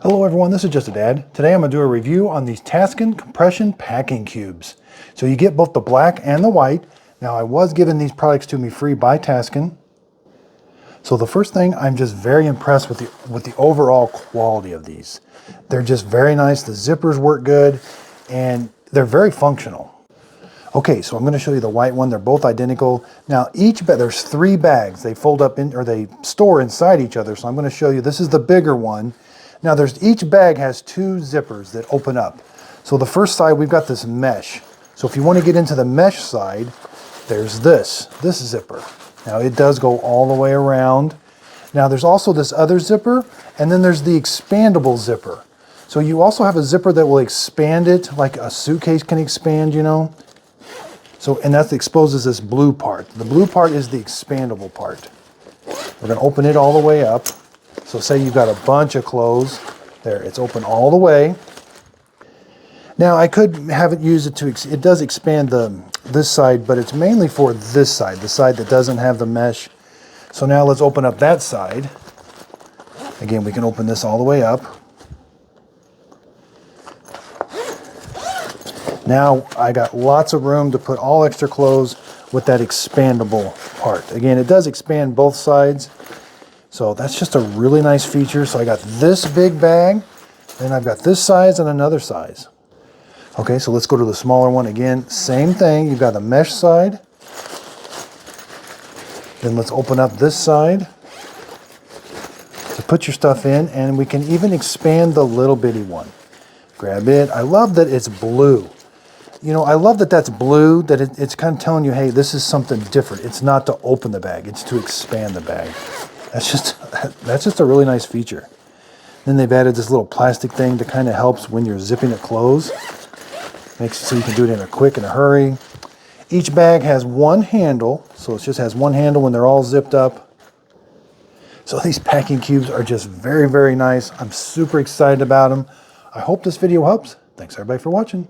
Hello everyone, this is Just a Dad. Today I'm going to do a review on these Taskin compression packing cubes. So you get both the black and the white. Now I was given these products to me free by Taskin. So the first thing, I'm just very impressed with the overall quality of these. They're just very nice, the zippers work good, and they're very functional. Okay, so I'm going to show you the white one. They're both identical. Now each bag, there's 3 bags. They fold up in, or they store inside each other. So I'm going to show you, this is the bigger one. Now each bag has 2 zippers that open up. So the first side, we've got this mesh. So if you want to get into the mesh side, there's this zipper. Now it does go all the way around. Now there's also this other zipper, and then there's the expandable zipper. So you also have a zipper that will expand it, like a suitcase can expand, you know. So, and that exposes this blue part. The blue part is the expandable part. We're going to open it all the way up. So say you've got a bunch of clothes. There, it's open all the way. Now I could have it use it to, it does expand this side, but it's mainly for this side, the side that doesn't have the mesh. So now let's open up that side. Again, we can open this all the way up. Now I got lots of room to put all extra clothes with that expandable part. Again, it does expand both sides. So that's just a really nice feature. So I got this big bag, then I've got this size and another size. Okay, so let's go to the smaller one again. Same thing, you've got the mesh side. Then let's open up this side to put your stuff in, and we can even expand the little bitty one. Grab it. I love that it's blue. You know, I love that that's blue, that it's kind of telling you, hey, this is something different. It's not to open the bag, it's to expand the bag. That's just a really nice feature. Then they've added this little plastic thing that kind of helps when you're zipping it closed. Makes it so you can do it in a quick and a hurry. Each bag has one handle, so it just has one handle when they're all zipped up. So these packing cubes are just very, very nice. I'm super excited about them. I hope this video helps. Thanks everybody for watching.